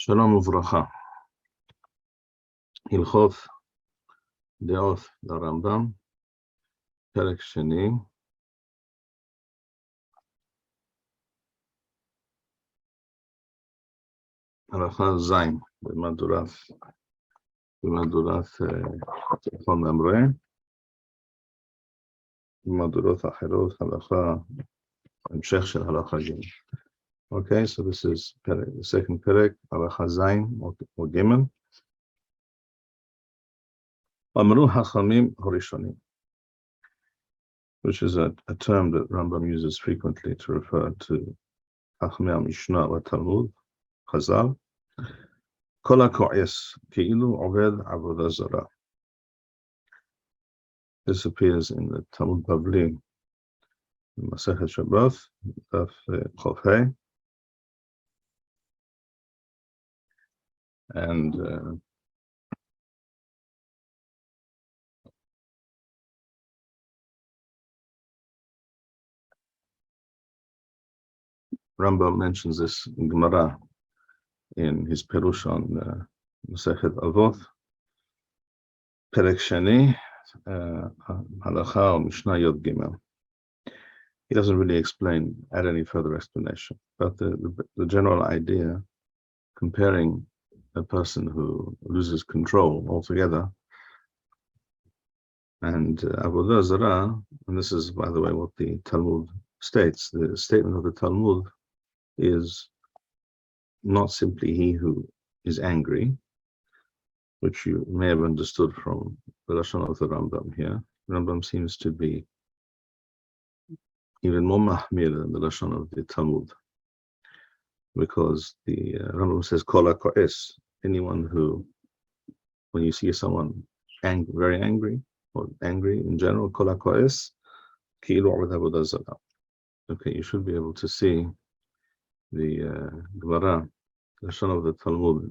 שלום וברכה. הלכות דעות לרמב"ם, פרק שני. הלכה ז' במהדורת נכון ממראה. במהדורות אחרות הלכה, המשך של הלכה ג'. Okay, so this is the second perek, halacha zayin or gimel. Amru hachamim horishonim, which is a term that Rambam uses frequently to refer to Hachamei Mishneh or Talmud, Chazal. Kol ha'ko'es ki'ilu oved avodah zarah. This appears in the Talmud Bavli, Masechet Shabbat, Daf Chof Hei. And Rambam mentions this in Gemara in his Perush on Masechet Avot, Perek Sheni, Halacha or Mishnah Yod Gimel. He doesn't really add any further explanation, but the general idea, comparing a person who loses control altogether and avodah zarah, and this is, by the way, what the Talmud states. The statement of the Talmud is not simply he who is angry, which you may have understood from the Lashon of the Rambam here. Rambam seems to be even more mahmir than the Lashon of the Talmud, because the Rambam says kol ha'ko'es, anyone who, when you see someone very angry or angry in general, kol ha'ko'es ki'ilu oved avodah zarah. Okay, you should be able to see the Gemara, the Lashon of the Talmud,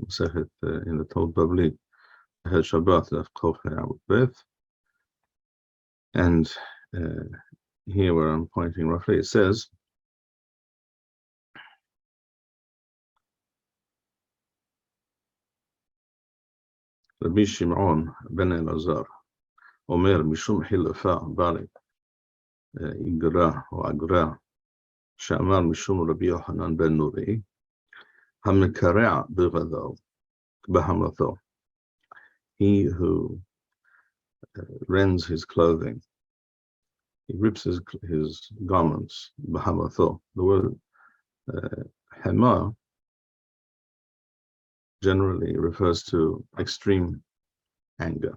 in the Talmud Bavli, Shabbat, Daf Chof Hei Amud Bet. And here where I'm pointing roughly, it says, Rabbi Shimon ben Elazar, Omer Mishum Hilafa Balik, Igra or Agra, Shamar Mishum Rabbi Yohanan ben Nuri, Hamekarea Bivado, Bahamatho. He who rends his clothing, he rips his garments, Bahamatho. The word Hema generally refers to extreme anger,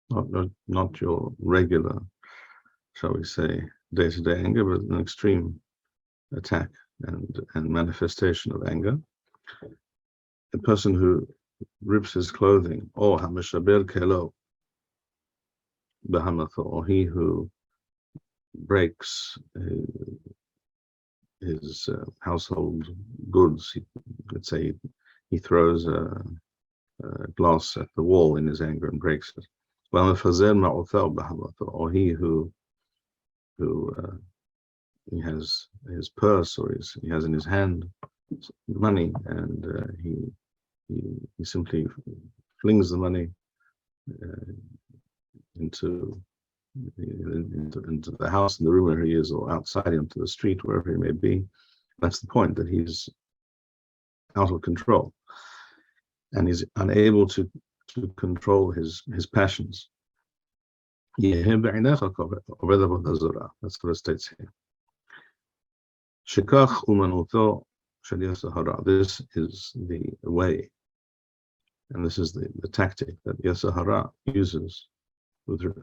not your regular, shall we say, day-to-day anger, but an extreme attack and manifestation of anger. A person who rips his clothing, or hameshaber kelo bahamatho, or he who breaks his household goods. Let's say he throws a glass at the wall in his anger and breaks it. Or he who he has his purse, or he has in his hand money, and he simply flings the money into the house, in the room where he is, or outside into the street, wherever he may be. That's the point, that he's out of control and he's unable to control his passions. That's what it states here. This is the way, and this is the tactic that Yetzer Hara uses when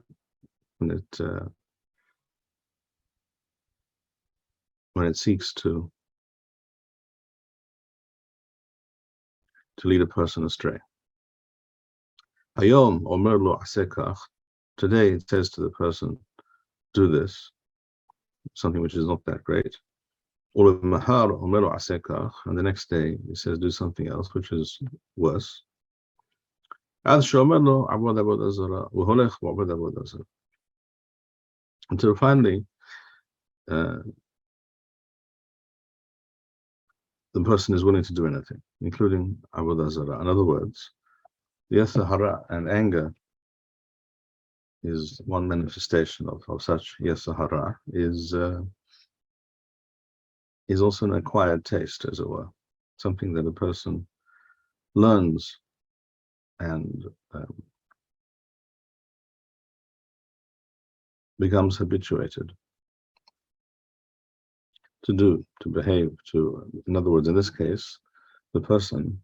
it seeks to lead a person astray. Hayom omer lo aseh kach. Today it says to the person, do this, something which is not that great. Mahar omer lo aseh kach, and the next day it says do something else which is worse. Ad sheomer lo avod avodah zarah uholech v'avod avodah zarah. Until finally the person is willing to do anything, including avodah zarah. In other words, yetzer hara and anger is one manifestation of such yetzer hara, is also an acquired taste, as it were, something that a person learns and becomes habituated to do, to behave, in other words, in this case, the person,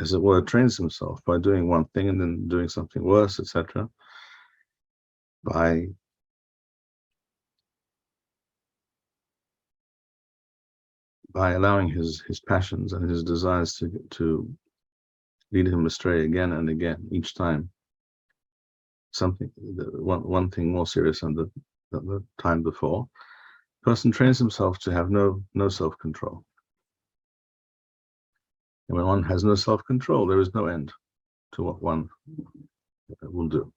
as it were, trains himself by doing one thing and then doing something worse, etc., by allowing his passions and his desires to lead him astray again and again, each time one thing more serious than the time before. Person trains himself to have no self-control. And when one has no self-control, there is no end to what one will do.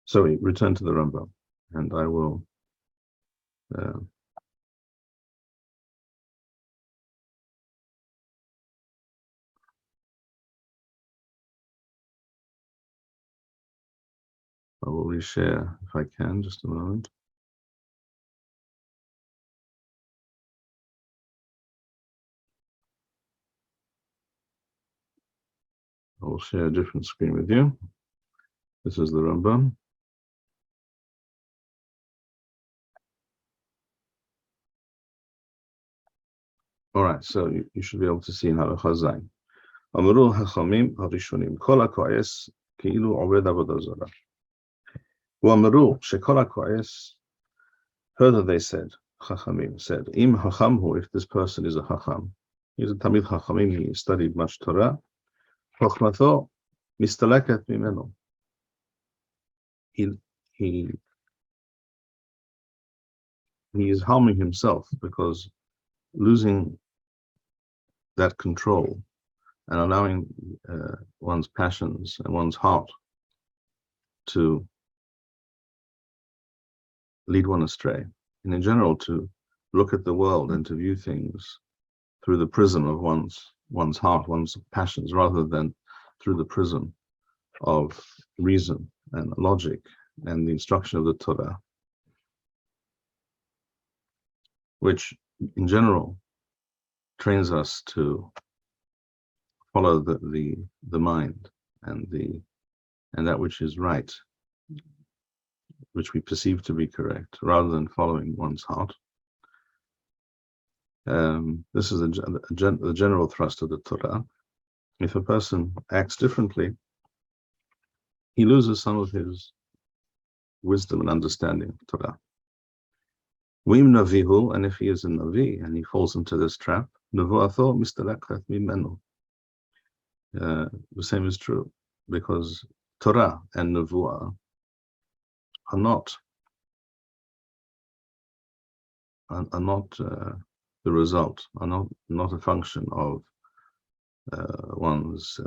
So we return to the Rambam, and I will reshare if I can, just a moment. I will share a different screen with you. This is the Rambam. All right, so you should be able to see in Halakha Zayin. Amru hachamim harishonim kol hakoyes keilu oved avodah zarah. U'amru shekol hakoyes. Further, they said, Chachamim said, Im hachamhu, if this person is a hacham, he's a Tamid Chachamim, he studied much Torah, Chochmato mistalaket mimeno. He is harming himself because losing that control and allowing one's passions and one's heart to lead one astray, and in general to look at the world and to view things through the prism of one's heart, one's passions, rather than through the prism of reason and logic and the instruction of the Torah, which in general trains us to follow the mind and that which is right, which we perceive to be correct, rather than following one's heart. This is the general thrust of the Torah. If a person acts differently, he loses some of his wisdom and understanding of Torah. V'im navihu, and if he is a navi and he falls into this trap, nevuato mistalakhat mimenu. The same is true, because Torah and nevuah are not the result, are not a function of one's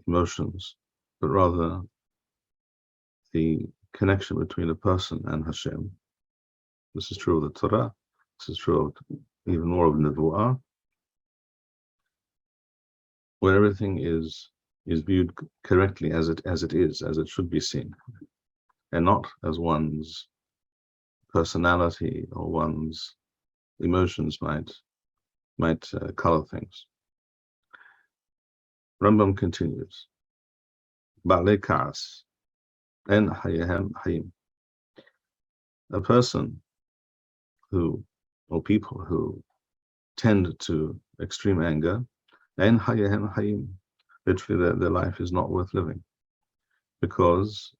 emotions, but rather the connection between a person and Hashem. This is true of the Torah. This is true of even more of Nevuah, where everything is viewed correctly as it is, as it should be seen, and not as one's personality or one's emotions might color things. Rambam continues. Ba'alei ka'as en hayehem hayim. A person or people who tend to extreme anger, en hayehem hayim, literally their life is not worth living, because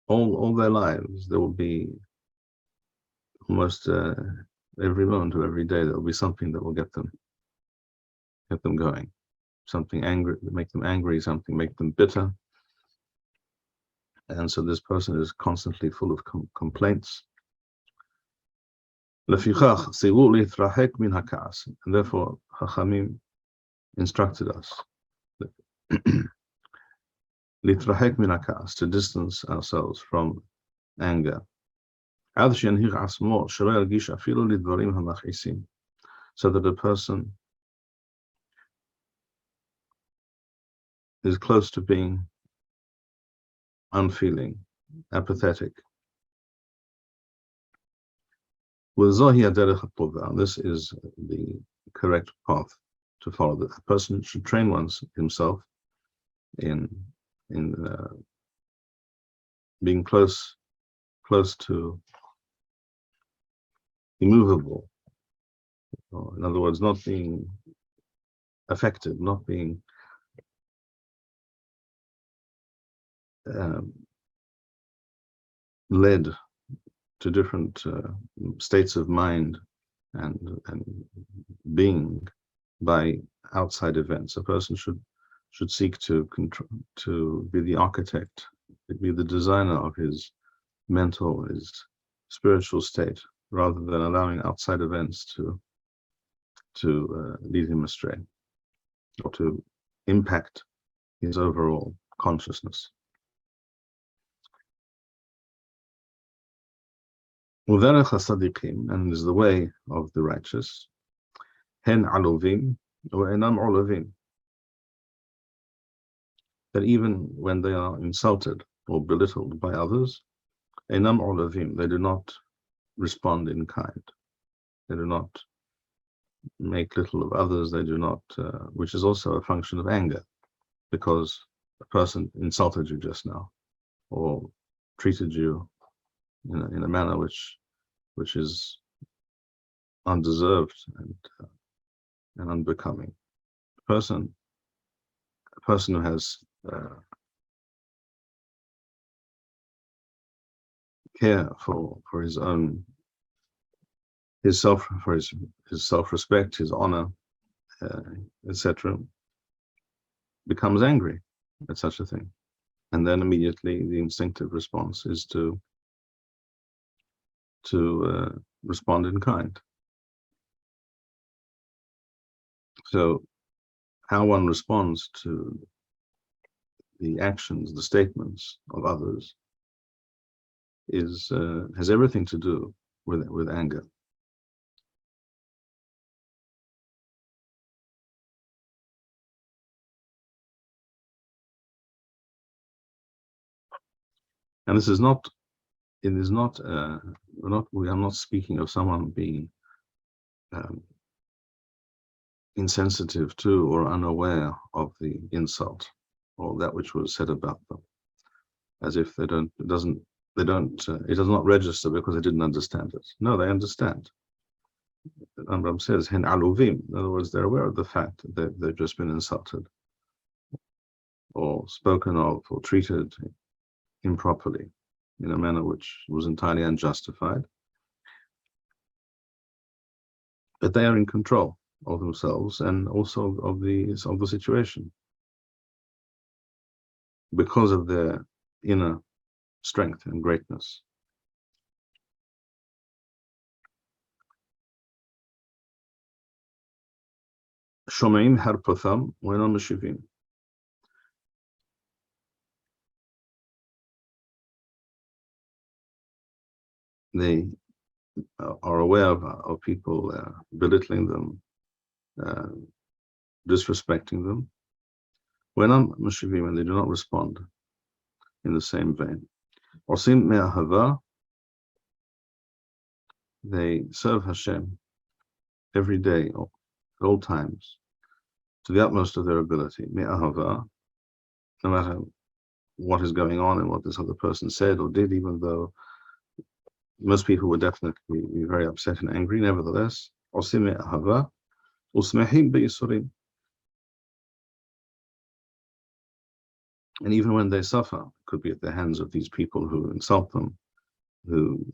all their lives there will be almost every moment of every day there will be something that will get them going, something angry, make them angry, something make them bitter, and so this person is constantly full of complaints. Lefichach sivu litrahek min hakas, and therefore Chachamim instructed us Litrahek min hakas, to distance ourselves from anger. So that a person is close to being unfeeling, apathetic. This is the correct path to follow. That a person should train himself in being close to immovable, or in other words, not being affected, not being led to different states of mind and being by outside events. A person should seek to be the architect, be the designer of his mental, his spiritual state, rather than allowing outside events to lead him astray or to impact his overall consciousness. And is the way of the righteous. Hen aluvim wa enam oluvim. That even when they are insulted or belittled by others, enam oluvim, they do not respond in kind. They do not make little of others. They do not, which is also a function of anger, because a person insulted you just now, or treated you in a manner which is undeserved and unbecoming. A person who has care for his own, his self-respect, his honor, etc., becomes angry at such a thing, and then immediately the instinctive response is to respond in kind. So how one responds to the actions, the statements of others has everything to do with anger. And this is not, it is not, we are not speaking of someone being insensitive to or unaware of the insult or that which was said about them, as if it does not register because they didn't understand it. No, they understand. Rambam says, hen aluvim. In other words, they're aware of the fact that they've just been insulted or spoken of or treated improperly in a manner which was entirely unjustified. But they are in control of themselves and also of the situation because of their inner strength and greatness. Shomeim harpotham we'enam meshivim. They are aware of people belittling them, disrespecting them. We'enam meshivim, and they do not respond in the same vein. Osim me'ahava, they serve Hashem every day, or at all times, to the utmost of their ability. Me'ahava, no matter what is going on and what this other person said or did, even though most people would definitely be very upset and angry, nevertheless, osim me'ahava, usmehim be'yisurim. And even when they suffer, it could be at the hands of these people who insult them, who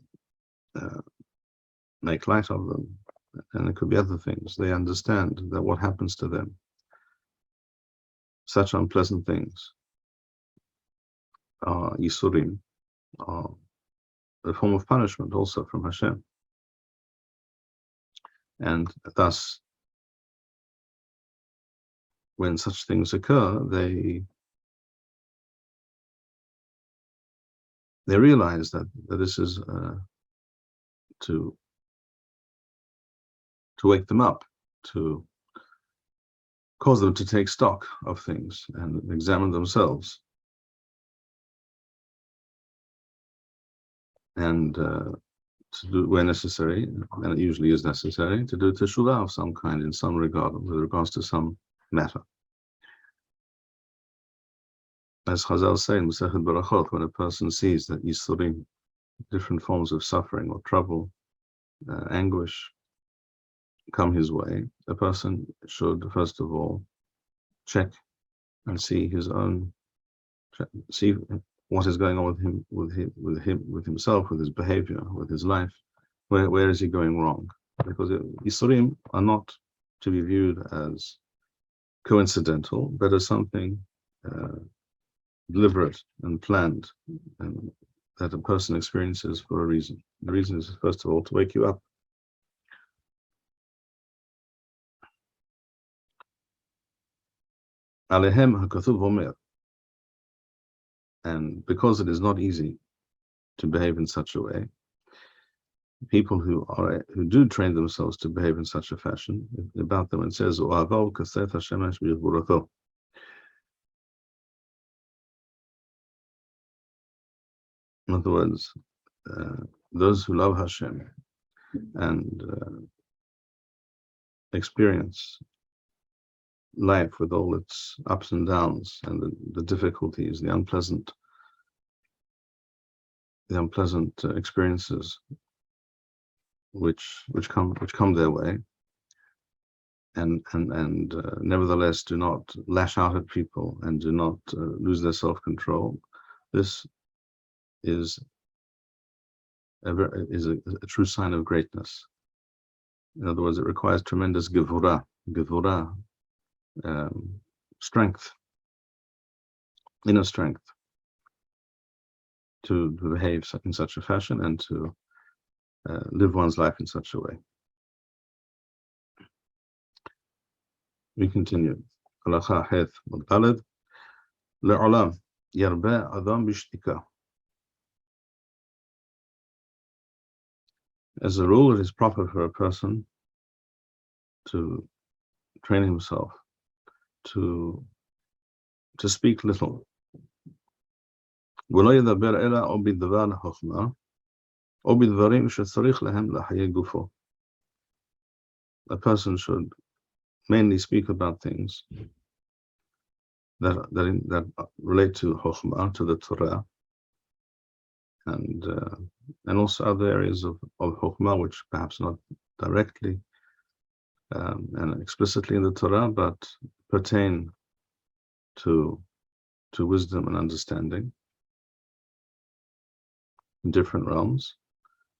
make light of them, and it could be other things. They understand that what happens to them, such unpleasant things, are yisurim, are a form of punishment also from Hashem. And thus, when such things occur, they realize that this is to wake them up, to cause them to take stock of things and examine themselves, and to do, where necessary, and it usually is necessary, to do teshuvah of some kind in some regard, with regards to some matter. As Chazal say in Masechet Berachot, when a person sees that Yisurim, different forms of suffering or trouble, anguish, come his way, a person should first of all check and see his own, see what is going on with himself, with his behavior, with his life. Where is he going wrong? Because Yisurim are not to be viewed as coincidental, but as something deliberate and planned, and that a person experiences for a reason. The reason is, first of all, to wake you up. Alehem hakathuv omer. And because it is not easy to behave in such a way, people who do train themselves to behave in such a fashion, about them it says, "O'avav kasef hashemesh b'yivurato." In other words, those who love Hashem and experience life with all its ups and downs and the difficulties, the unpleasant experiences which come their way, and nevertheless do not lash out at people and do not lose their self-control. This is a true sign of greatness. In other words, it requires tremendous gevurah, strength, inner strength, to behave in such a fashion and to live one's life in such a way. We continue. Halacha Heth Mudaled Le'olam Yarbe Adam Bishtika. As a rule, it is proper for a person to train himself to speak little. A person should mainly speak about things that relate to Chokhmah, to the Torah, and also other areas of Chokhmah which perhaps not directly and explicitly in the Torah, but pertain to wisdom and understanding in different realms.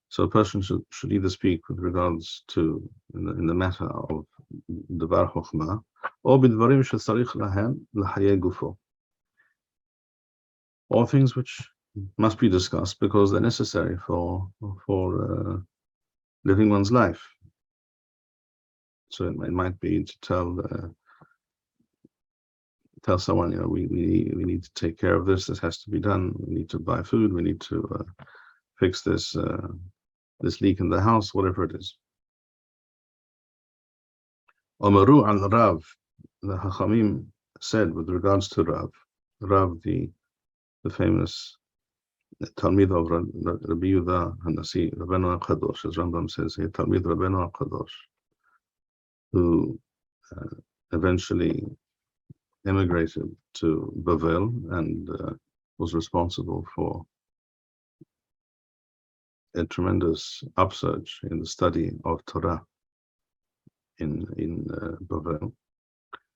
So a person should either speak with regards to in the matter of Devar Chokhmah, or bidvarim shetzarich lahem l'chayei gufo, or things which must be discussed because they're necessary for living one's life. So it might be to tell someone, we need to take care of this. This has to be done. We need to buy food. We need to fix this leak in the house, whatever it is. Omaru al Rav, the Hachamim said with regards to Rav, the famous Talmid of Rabbi Yehuda Hanasi, Rabbeinu HaKadosh, as Rambam says here, Talmid Rabbeinu HaKadosh, who eventually emigrated to Bavel and was responsible for a tremendous upsurge in the study of Torah in Bavel.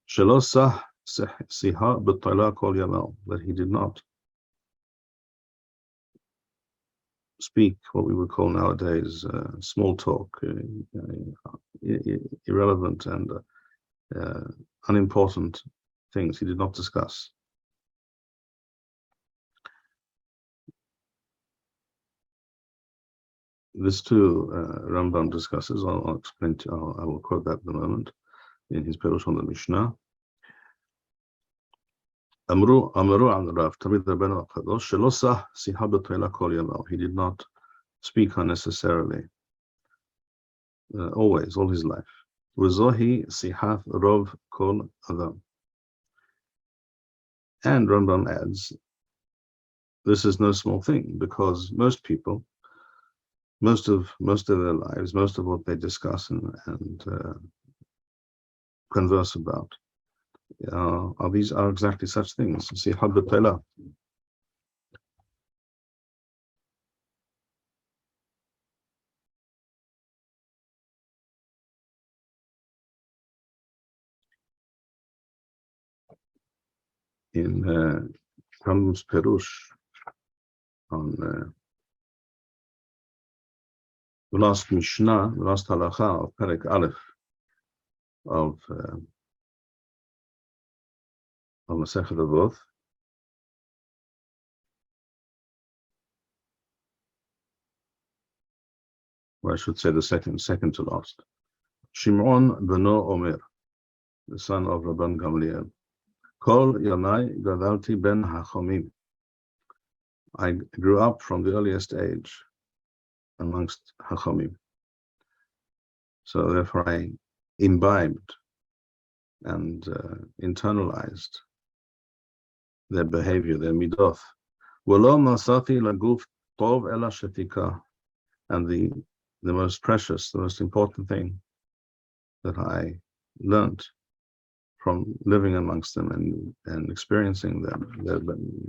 Shelo sah siha b'tala kol yamal, that he did not speak what we would call nowadays small talk, irrelevant and unimportant things he did not discuss. This too, Rambam discusses. I'll explain. I will quote that in a moment in his Perush on the Mishneh. אמרו על רב תמיד רבנו הקדוש שלא סח שיחה בתחילה כל ימיו. He did not speak unnecessarily, always, all his life. וזוהי שיחת רוב כל אדם. And Rambam adds, this is no small thing, because most people, most of their lives, most of what they discuss and converse about, these are exactly such things. Sihat b'teilah. In Rambam's Perush on the last Mishneh, the last halacha of Perek Aleph of Masechet Avot, or I should say the second to last. Shimon beno Omer, the son of Rabban Gamliel. Kol Yamai Gadalti ben Hachomim. I grew up from the earliest age amongst Hachomim. So therefore I imbibed and internalized their behavior, their midoth. V'lo masati laguf tov ela shetika. And the most precious, the most important thing that I learned from living amongst them and experiencing them,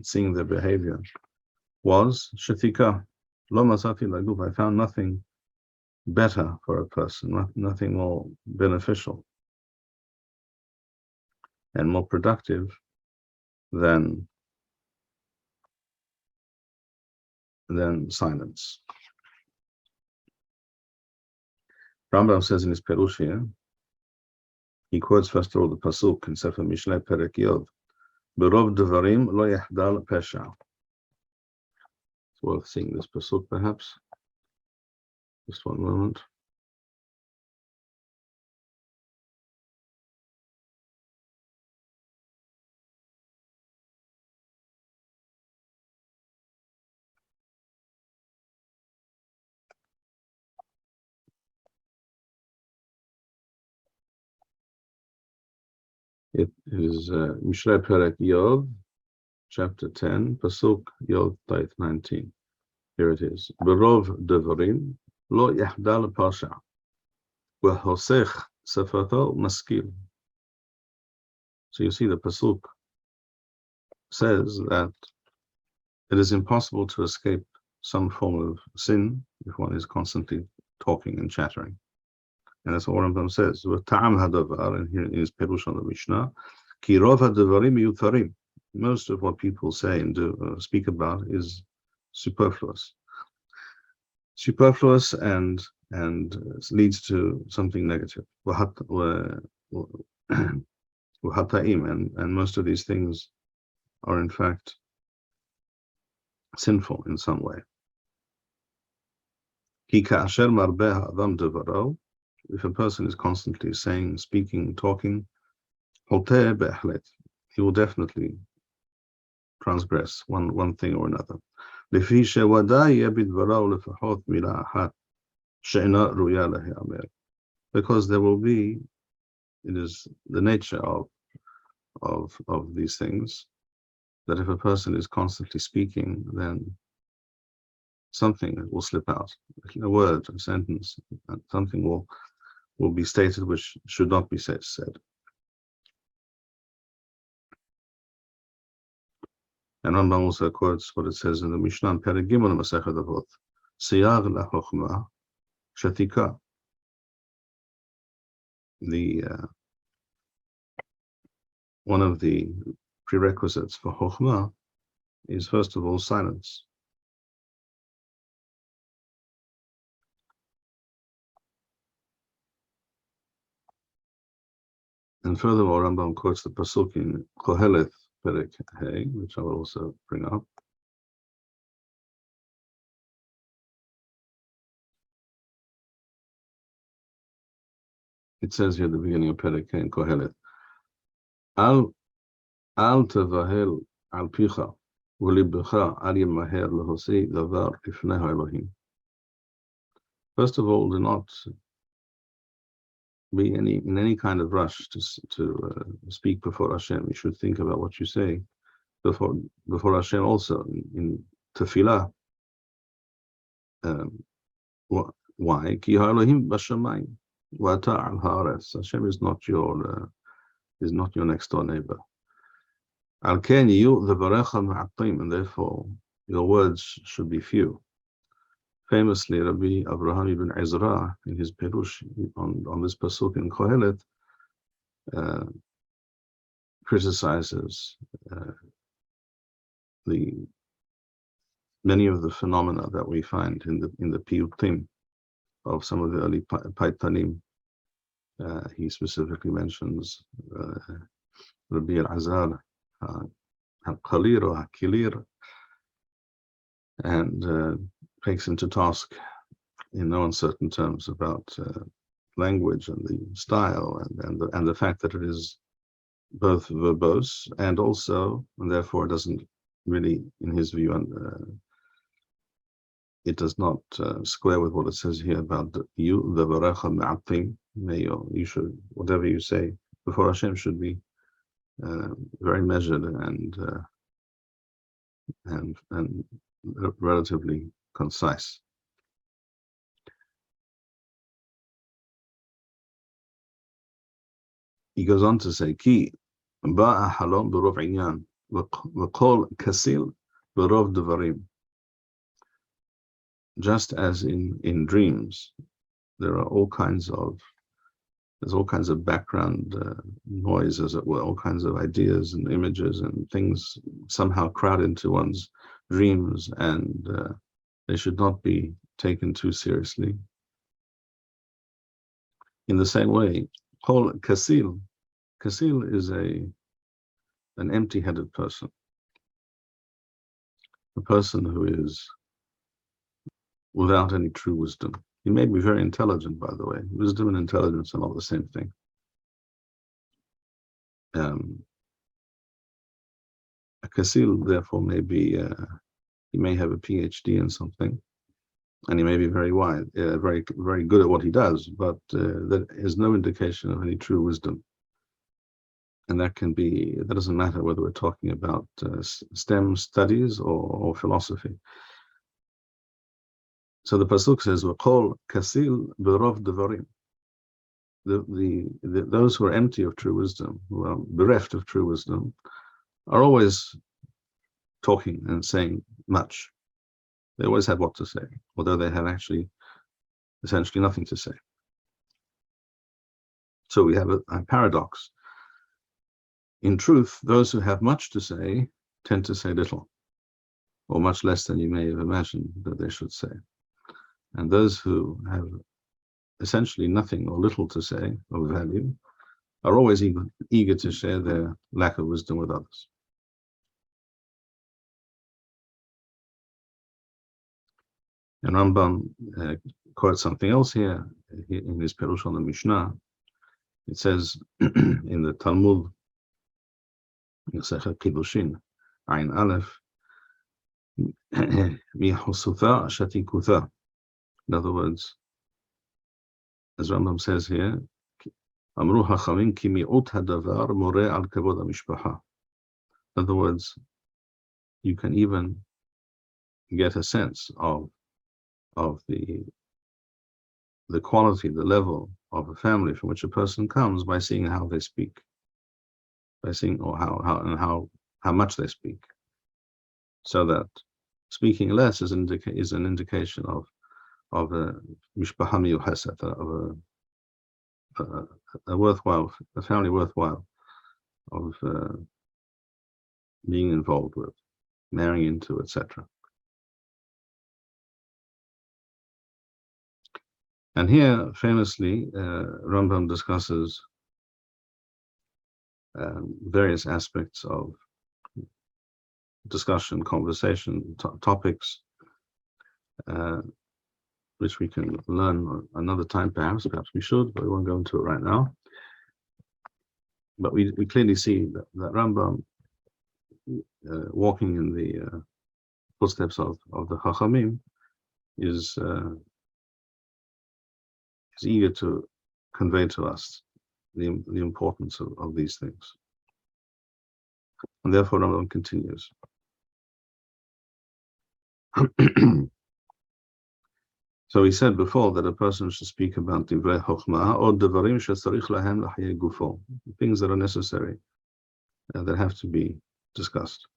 seeing their behavior, was shetika. Lo masati laguf. I found nothing better for a person, nothing more beneficial and more productive than silence. Rambam says in his Perush here, he quotes first of all the pasuk in Sefer Mishneh Perek Yod, "Berov devarim lo yahdal pesha." It's worth seeing this pasuk, perhaps. Just one moment. It is Mishneh Perek Yod, chapter 10, pasuk Yod Tait 19. Here it is. Berov devarim lo yahdal pesha, v'hosech sefato maskil. So you see the pasuk says that it is impossible to escape some form of sin if one is constantly talking and chattering. And that's what Rambam says. V'ta'am hadavar, and here is Perush on the Mishnah, ki rov hadavarim miyutarim. Most of what people say and do, speak about is superfluous. Superfluous and leads to something negative. And most of these things are in fact sinful in some way. Ki ka'asher marbeh adam devaro. If a person is constantly saying, speaking, talking, he will definitely transgress one thing or another. Because there will be, it is the nature of these things, that if a person is constantly speaking, then something will slip out, a word, a sentence, something will be stated which should not be said. And Rambam also quotes what it says in the Mishnah, Perek Gimel Masechet Avot, Siyag LaChochma Shatika. One of the prerequisites for Chochma is first of all silence. And furthermore, Rambam quotes the pasuk in Koheleth Perek Hey, which I will also bring up. It says here at the beginning of Perek Hey in Koheleth, Al Al tevahel al picha v'libecha al yemaher lehosi davar lifnei ha'Elohim. First of all, do not be in any kind of rush to speak before Hashem. You should think about what you say before Hashem. Also in tefillah. Why? Ki ha'Elohim b'shamayim v'ata al haaretz. Hashem is not your next door neighbor. Al ken yiyu levarecha ma'atim, and therefore your words should be few. Famously, Rabbi Avraham ibn Ezra, in his Perush on this pasuk in Kohelet, criticizes many of the phenomena that we find in the piyutim of some of the early paitanim. He specifically mentions Rabbi al-Azhar, al-Qalir or al-Kilir, and takes him to task in no uncertain terms about language and the style and the fact that it is both verbose and therefore it doesn't really, in his view, it does not square with what it says here about the v'arecha ma'atim. You should, whatever you say before Hashem should be very measured and relatively concise. He goes on to say, Ki ba'a halom b'rov inyan v'kol kasil b'rov devarim. Just as in dreams, there's all kinds of background noise, as it were, all kinds of ideas and images and things somehow crowd into one's dreams, and they should not be taken too seriously. In the same way, Kasil is an empty-headed person, a person who is without any true wisdom. He may be very intelligent, by the way. Wisdom and intelligence are not the same thing. A Kasil, therefore, may be, he may have a PhD in something, and he may be very wise, very, very good at what he does, but there is no indication of any true wisdom. And that doesn't matter whether we're talking about STEM studies or philosophy. So the pasuk says, "V'kol kasil b'rov devarim." Those who are empty of true wisdom, who are bereft of true wisdom, are always talking and saying much. They always have what to say, although they have actually essentially nothing to say. So we have a paradox. In truth, those who have much to say tend to say little, or much less than you may have imagined that they should say. And those who have essentially nothing or little to say of value are always eager to share their lack of wisdom with others. And Rambam quotes something else here in his Perush on the Mishneh. It says in the Talmud, Yosef Kiddushin, Ayin Aleph, Mihosufa Shatikutha. In other words, as Rambam says here, Amru Hachamim ki mi'ut hadavar moreh al kavod hamishpacha. In other words, you can even get a sense of the quality, the level of a family from which a person comes by seeing how they speak, by seeing or how much they speak. So that speaking less is an indication of a mishpacha miyuchesed, of a family worthwhile of being involved with, marrying into, etc. And here, famously, Rambam discusses various aspects of discussion, conversation, topics, which we can learn another time, perhaps we should, but we won't go into it right now. But we clearly see that Rambam walking in the footsteps of the Chachamim is eager to convey to us the importance of these things. And therefore Rambam continues. So he said before that a person should speak about divrei chokhmah or devarim shetzarich lahem lahayei gufo, things that are necessary, that have to be discussed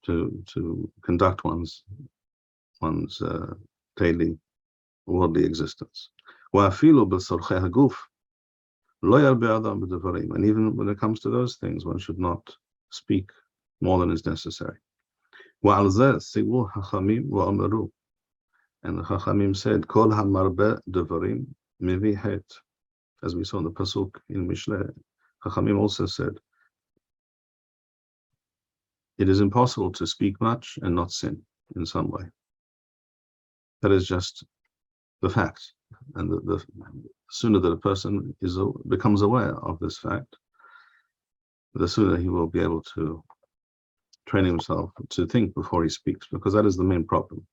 to conduct one's daily worldly existence. Wa'afilu b'tzorchei haguf lo yarbe adam b'devarim, and even when it comes to those things, one should not speak more than is necessary. Wa'al zeh sigu hachamim wa'amaru. And the Chachamim said, Kol hamarbe devarim mevi het. As we saw in the Pasuk in Mishneh, Chachamim also said, it is impossible to speak much and not sin in some way. That is just the fact. And the sooner that a person becomes aware of this fact, the sooner he will be able to train himself to think before he speaks, because that is the main problem.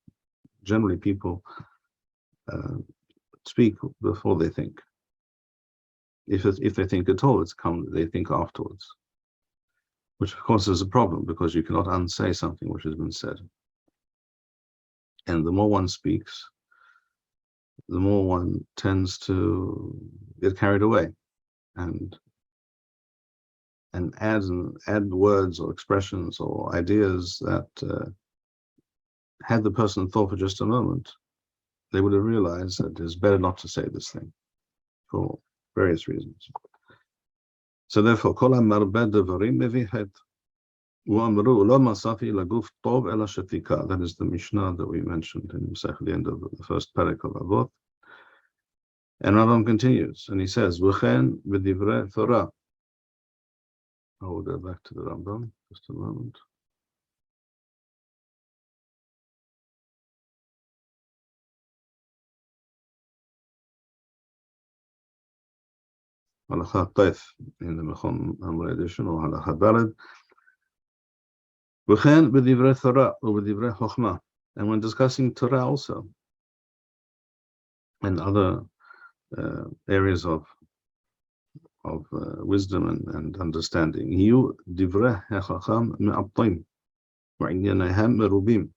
Generally, people speak before they think. If they think at all, they think afterwards, which of course is a problem because you cannot unsay something which has been said. And the more one speaks, the more one tends to get carried away and add words or expressions or ideas that had the person thought for just a moment, they would have realized that it's better not to say this thing for various reasons. So therefore, kol hamarbe devarim mevi het. U'amru lo masafi laguf tov ela shetika. That is the Mishnah that we mentioned in the end of the first parak of Avot. And Rambam continues, and he says, V'chen b'divrei Torah. I will go back to the Rambam just a moment. Halacha Taif in the Machon Shilo edition, or Halacha Daled. V'chen b'divrei Torah or b'divrei Chokhmah. And when discussing Torah also, and other areas of wisdom and understanding, you divrei hachacham me'abtim v'inyanehem merubim.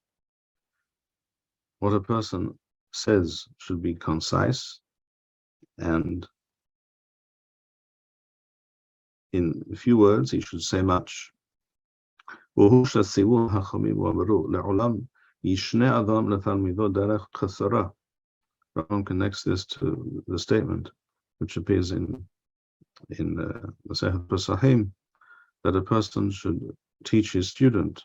What a person says should be concise, and in few words he should say much. Rambam connects this to the statement which appears in the Masechet Pesachim, that a person should teach his student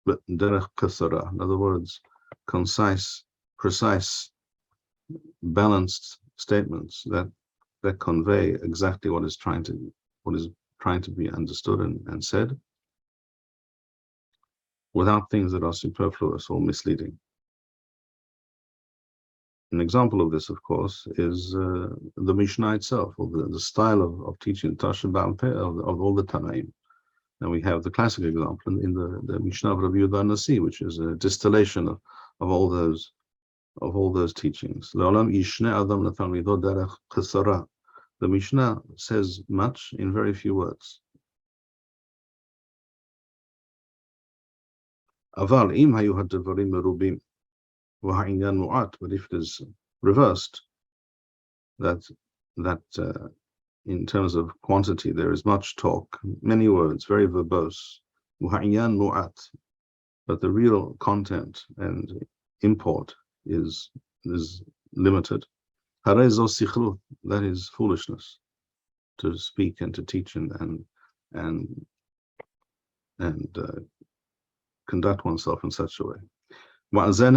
but derech kasara, in other words, concise, precise, balanced statements that convey exactly what is trying to be understood and said, without things that are superfluous or misleading. An example of this, of course, is the Mishneh itself, or the style of teaching Tasha Ba'al Peh of all the Taming. And we have the classic example in the Mishneh of Rabbi Yehuda Nasi, which is a distillation of all those teachings. The Mishneh says much in very few words. Aval im hayu hadvarim merubim. But if it is reversed, that in terms of quantity there is much talk, many words, very verbose, but the real content and import is limited. That is foolishness, to speak and to teach and conduct oneself in such a way. This is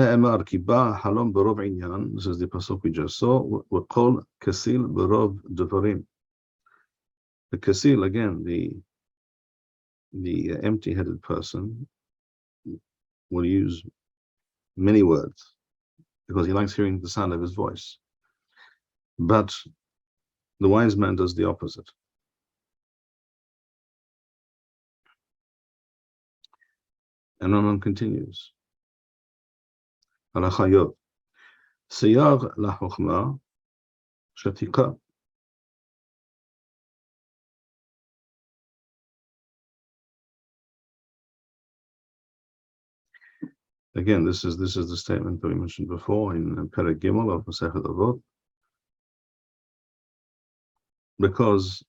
the pasuk we just saw. وَقَوْلْ كَسِيل بِرَوْ دَفَرِيم. The kasil, again, the empty-headed person, will use many words because he likes hearing the sound of his voice. But the wise man does the opposite. And Rambam continues. Halacha Yod. Siyar lachochma shatika. Again, this is the statement that we mentioned before in Perek Gimel of Masechet Avot. Because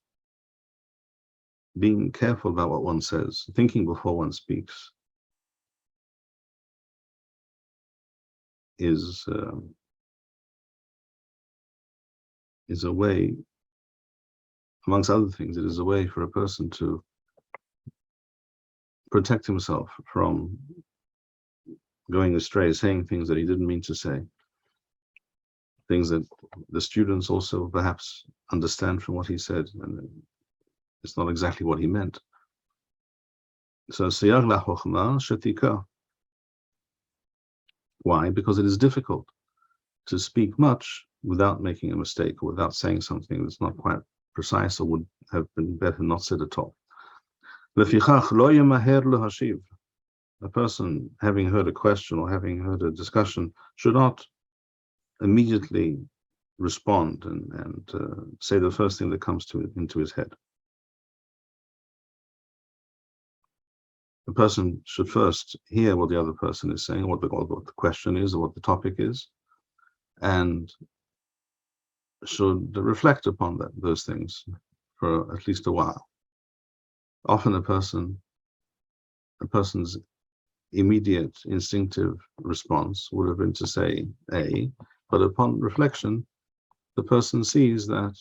being careful about what one says, thinking before one speaks, is a way, amongst other things, it is a way for a person to protect himself from going astray, saying things that he didn't mean to say, things that the students also perhaps understand from what he said, and it's not exactly what he meant. So, siyag lachochma shatika. Why? Because it is difficult to speak much without making a mistake or without saying something that's not quite precise or would have been better not said at all. Lefichach lo yemaher lehashiv. A person having heard a question or having heard a discussion should not immediately respond and say the first thing that comes into his head. The person should first hear what the other person is saying, what the question is, or what the topic is, and should reflect upon those things for at least a while. Often a person's immediate instinctive response would have been to say A, but upon reflection, the person sees that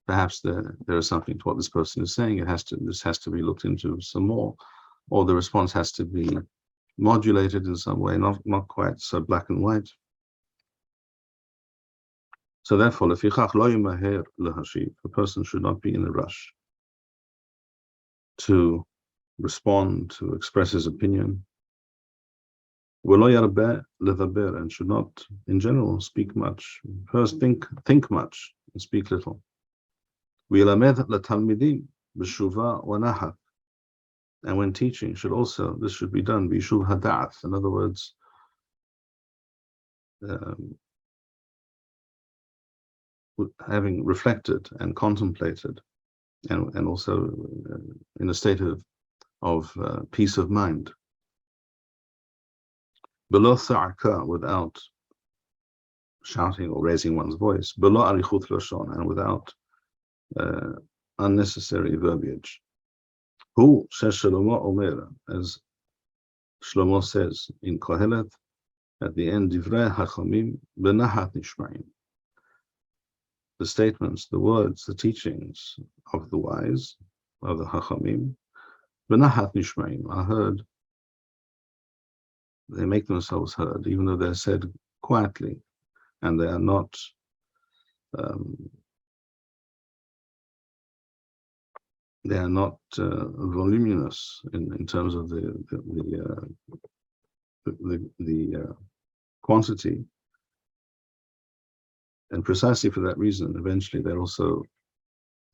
perhaps there is something to what this person is saying. This has to be looked into some more, or the response has to be modulated in some way, not quite so black and white. So therefore, lefichach lo yemaher lehashiv. A person should not be in a rush to respond, to express his opinion. V'lo yarbeh ledaber, and should not, in general, speak much. First, think much and speak little. V'yilamed letalmidim b'shuva wanahat. And when teaching, this should be done b'shuv hada'ath. In other words, having reflected and contemplated, and also in a state of peace of mind. Below sa'aka, without shouting or raising one's voice. Below arichut lashon, and without unnecessary verbiage. Hu sheshalomo omer, as Shlomo says in Kohelet, at the end, divrei hachamim benahat nishma'im. The statements, the words, the teachings of the wise, of the hachamim, benahat nishma'im, are heard. They make themselves heard, even though they're said quietly, and they are not voluminous in terms of the quantity. And precisely for that reason, eventually they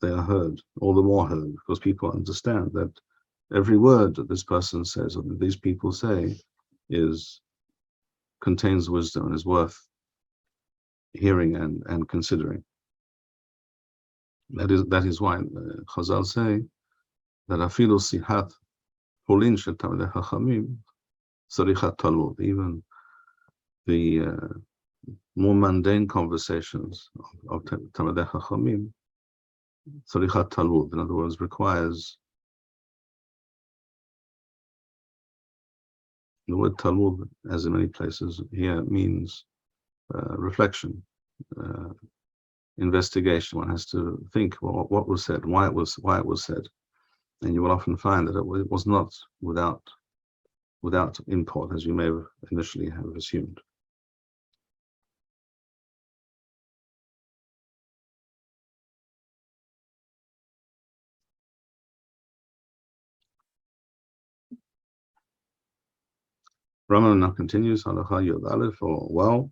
are heard, all the more heard, because people understand that every word that this person says or that these people say contains wisdom and is worth hearing and considering. That is why Chazal say that afilu sihat hulin shel talmidei chachamim tzarichat talmud. Even the more mundane conversations of talmidei chachamim tzarichat talmud. In other words, requires. The word Talmud, as in many places here, means reflection, investigation. One has to think, well, what was said, why it was said, and you will often find that it was not without import, as you may have initially have assumed. Rambam now continues, Halacha Yod Aleph, or wow.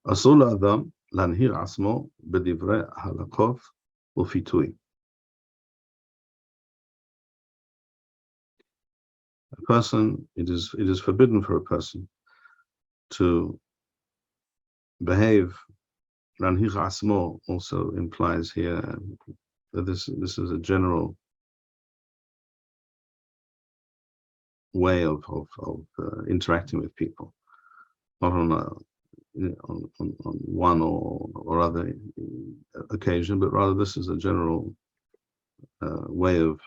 Asur la'adam lanhir asmo b'divrei halakot u'fitui. person, it is forbidden for a person to behave. Ranhich asmo also implies here that this is a general way of interacting with people, not on one or other occasion, but rather this is a general way of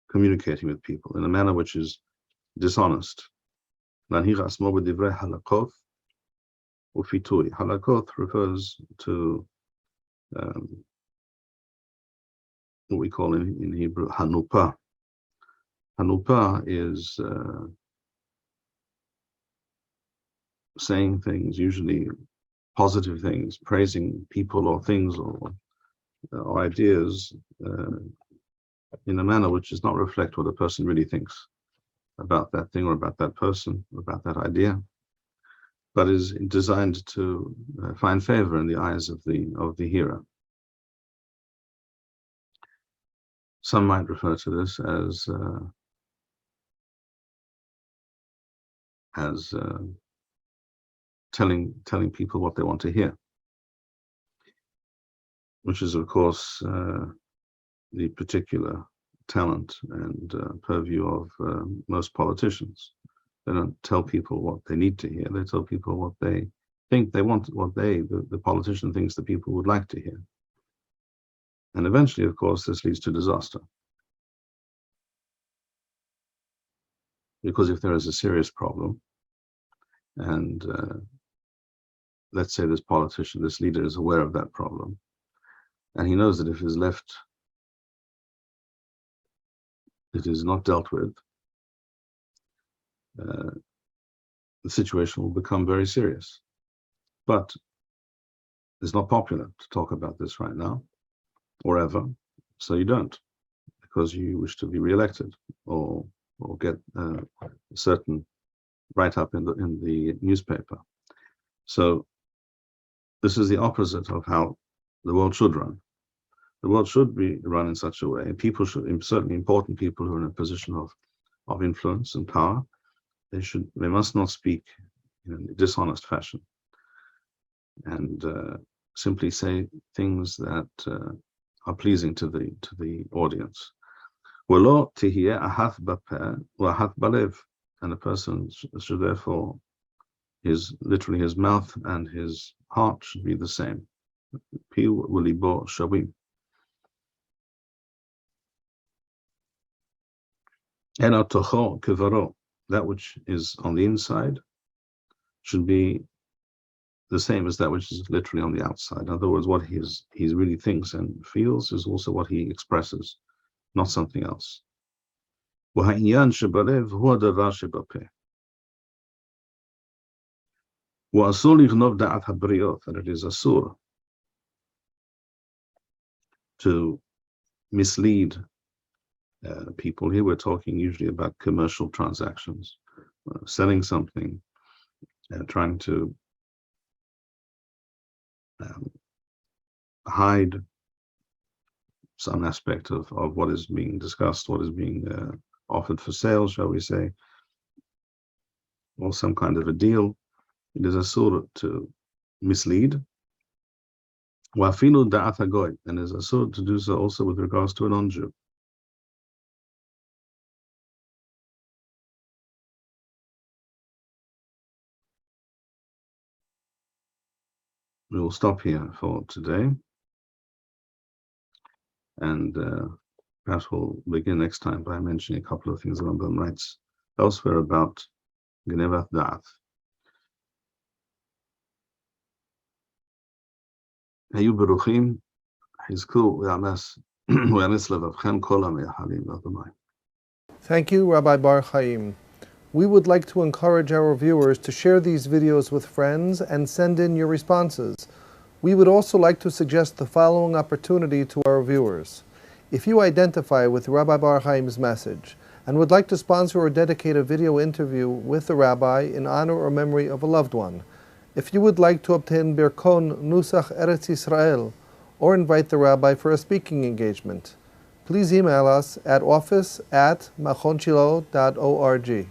communicating with people in a manner which is dishonest. Halakot refers to what we call in Hebrew hanupa. Hanupa is saying things, usually positive things, praising people or things or ideas in a manner which does not reflect what a person really thinks about that thing or about that person, or about that idea, but is designed to find favor in the eyes of the hearer. Some might refer to this as telling people what they want to hear, which is, of course, the particular talent and purview of most politicians. They don't tell people what they need to hear. They tell people what they think they want, what the politician thinks the people would like to hear. And eventually, of course, this leads to disaster. Because if there is a serious problem, and let's say this politician, this leader is aware of that problem, and he knows that if it is not dealt with, the situation will become very serious. But it's not popular to talk about this right now, or ever, so you don't, because you wish to be re-elected or get a certain write-up in the newspaper. So this is the opposite of how the world should run. The world should be run in such a way. People should, certainly important people who are in a position of influence and power, they must not speak in a dishonest fashion and simply say things that are pleasing to the audience. And a person should therefore, literally his mouth and his heart should be the same. That which is on the inside should be the same as that which is literally on the outside. In other words, what he really thinks and feels is also what he expresses, not something else. And it is asur to mislead people. Here we're talking usually about commercial transactions, selling something, trying to hide some aspect of what is being discussed, what is being offered for sale, shall we say, or some kind of a deal. It is asur to mislead. Wafilu da'at hagoy, and it is asur to do so also with regards to a non-Jew. We will stop here for today, and perhaps we'll begin next time by mentioning a couple of things the Rambam writes elsewhere about Genevat Da'at. Hayu beruchim, hizku v'ames levavchem kol ha'me'ahalim v'adonai. Thank you, Rabbi Bar-Hayim. We would like to encourage our viewers to share these videos with friends and send in your responses. We would also like to suggest the following opportunity to our viewers. If you identify with Rabbi Bar-Hayim's message and would like to sponsor or dedicate a video interview with the rabbi in honor or memory of a loved one, if you would like to obtain Birkon Nusach Eretz Yisrael or invite the rabbi for a speaking engagement, please email us at office@machonshilo.org.